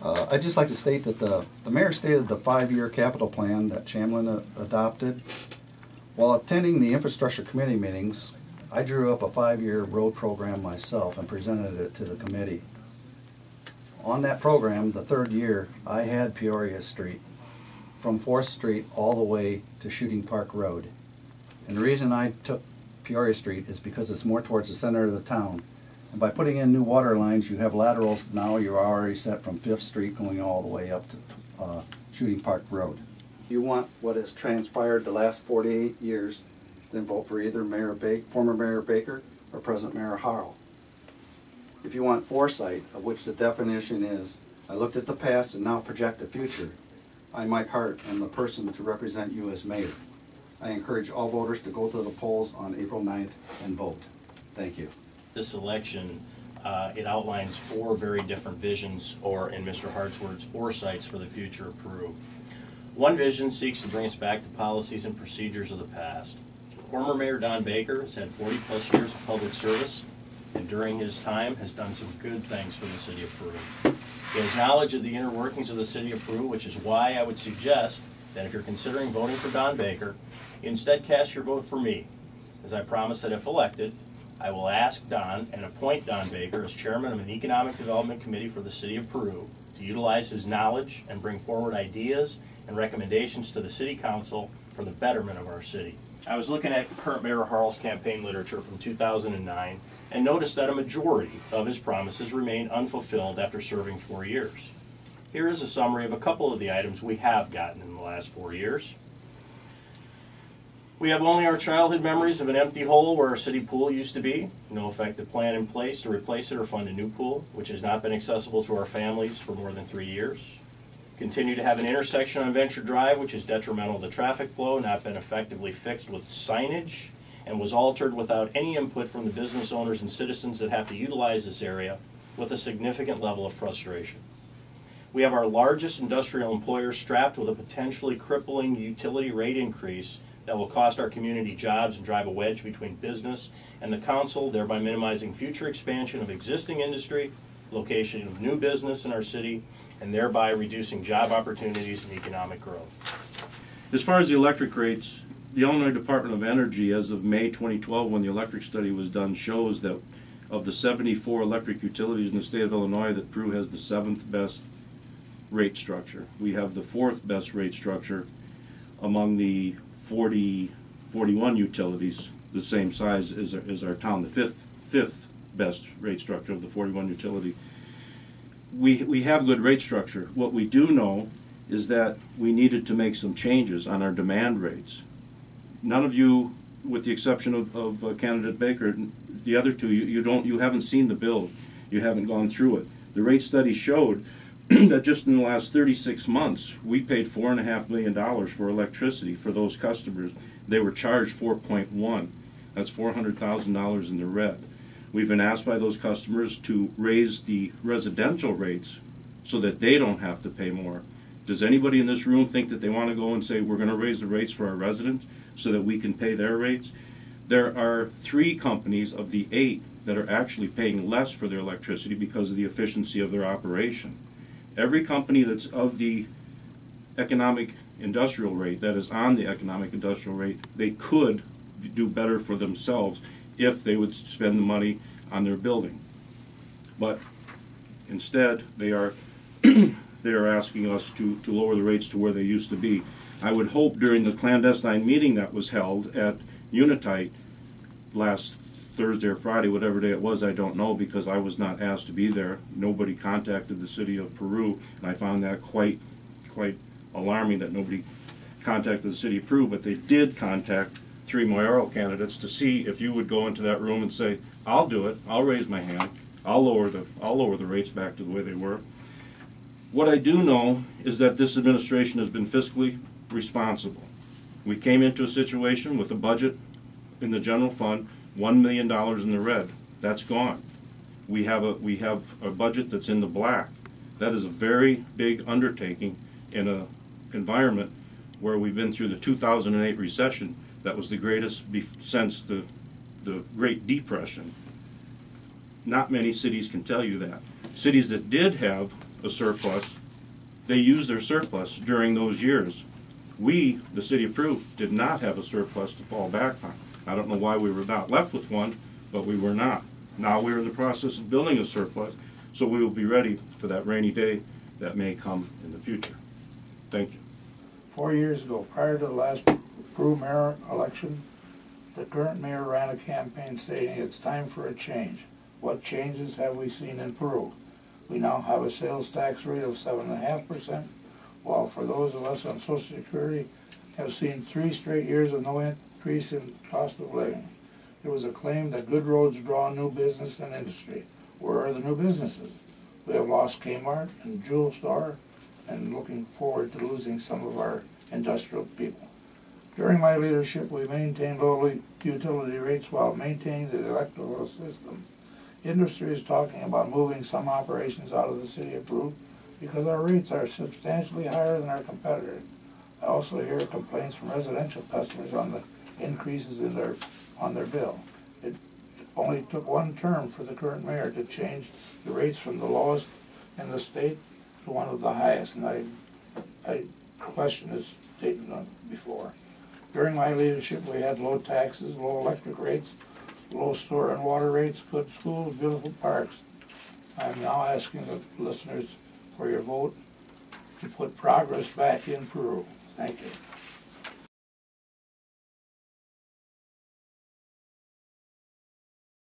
I'd just like to state that the mayor stated the 5-year capital plan that Chamlin adopted. While attending the infrastructure committee meetings, I drew up a 5-year road program myself and presented it to the committee. On that program, the 3rd year, I had Peoria Street from 4th Street all the way to Shooting Park Road. And the reason I took Peoria Street is because it's more towards the center of the town. And by putting in new water lines, you have laterals. Now you're already set from 5th Street going all the way up to Shooting Park Road. If you want what has transpired the last 48 years, then vote for either former Mayor Baker or present Mayor Harl. If you want foresight, of which the definition is, I looked at the past and now project the future, I, Mike Hart, am the person to represent you as mayor. I encourage all voters to go to the polls on April 9th and vote. Thank you. This election, it outlines 4 very different visions, or in Mr. Hart's words, foresights for the future of Peru. One vision seeks to bring us back to policies and procedures of the past. Former Mayor Don Baker has had 40+ years of public service, and during his time has done some good things for the city of Peru. He has knowledge of the inner workings of the city of Peru, which is why I would suggest that if you're considering voting for Don Baker, you instead cast your vote for me, as I promise that if elected, I will ask Don and appoint Don Baker as chairman of an economic development committee for the city of Peru to utilize his knowledge and bring forward ideas and recommendations to the city council for the betterment of our city. I was looking at current Mayor Harl's campaign literature from 2009 and noticed that a majority of his promises remain unfulfilled after serving 4 years. Here is a summary of a couple of the items we have gotten in the last 4 years. We have only our childhood memories of an empty hole where our city pool used to be, no effective plan in place to replace it or fund a new pool, which has not been accessible to our families for more than 3 years. Continue to have an intersection on Venture Drive, which is detrimental to traffic flow, not been effectively fixed with signage, and was altered without any input from the business owners and citizens that have to utilize this area, with a significant level of frustration. We have our largest industrial employer strapped with a potentially crippling utility rate increase that will cost our community jobs and drive a wedge between business and the council, thereby minimizing future expansion of existing industry, location of new business in our city, and thereby reducing job opportunities and economic growth. As far as the electric rates, the Illinois Department of Energy, as of May 2012, when the electric study was done, shows that of the 74 electric utilities in the state of Illinois, that Peru has the 7th best rate structure. We have the 4th best rate structure among the 41 utilities, the same size as our town, the fifth best rate structure of the 41 utility. We have good rate structure. What we do know is that we needed to make some changes on our demand rates. None of you, with the exception of candidate Baker, the other two, you haven't seen the bill. You haven't gone through it. The rate study showed that just in the last 36 months, we paid $4.5 million for electricity for those customers. They were charged 4.1. That's $400,000 in the red. We've been asked by those customers to raise the residential rates so that they don't have to pay more. Does anybody in this room think that they want to go and say we're going to raise the rates for our residents so that we can pay their rates? There are 3 companies of the 8 that are actually paying less for their electricity because of the efficiency of their operation. Every company that's of the economic industrial rate, that is on the economic industrial rate, they could do better for themselves if they would spend the money on their building. But instead, they are asking us to lower the rates to where they used to be. I would hope during the clandestine meeting that was held at Untitled last Thursday or Friday, whatever day it was, I don't know, because I was not asked to be there. Nobody contacted the city of Peru, and I found that quite alarming that nobody contacted the city of Peru, but they did contact 3 mayoral candidates to see if you would go into that room and say, I'll do it, I'll raise my hand, I'll lower the rates back to the way they were. What I do know is that this administration has been fiscally responsible. We came into a situation with a budget in the general fund, $1 million in the red. That's gone. We have a budget that's in the black. That is a very big undertaking in an environment where we've been through the 2008 recession. That was the greatest since the Great Depression. Not many cities can tell you that. Cities that did have a surplus, they used their surplus during those years. We, the city of Peru, did not have a surplus to fall back on. I don't know why we were not left with one, but we were not. Now we're in the process of building a surplus, so we will be ready for that rainy day that may come in the future. Thank you. 4 years ago, prior to the last Peru mayor election, the current mayor ran a campaign stating it's time for a change. What changes have we seen in Peru? We now have a sales tax rate of 7.5%, while for those of us on Social Security have seen 3 straight years of no increase in cost of living. There was a claim that good roads draw new business and industry. Where are the new businesses? We have lost Kmart and Jewel Store, and looking forward to losing some of our industrial people. During my leadership, we maintained low utility rates while maintaining the electrical system. Industry is talking about moving some operations out of the city of Peru because our rates are substantially higher than our competitors. I also hear complaints from residential customers on the increases on their bill. It only took one term for the current mayor to change the rates from the lowest in the state to one of the highest, and I question his statement before. During my leadership, we had low taxes, low electric rates, low store and water rates, good schools, beautiful parks. I'm now asking the listeners for your vote to put progress back in Peru. Thank you.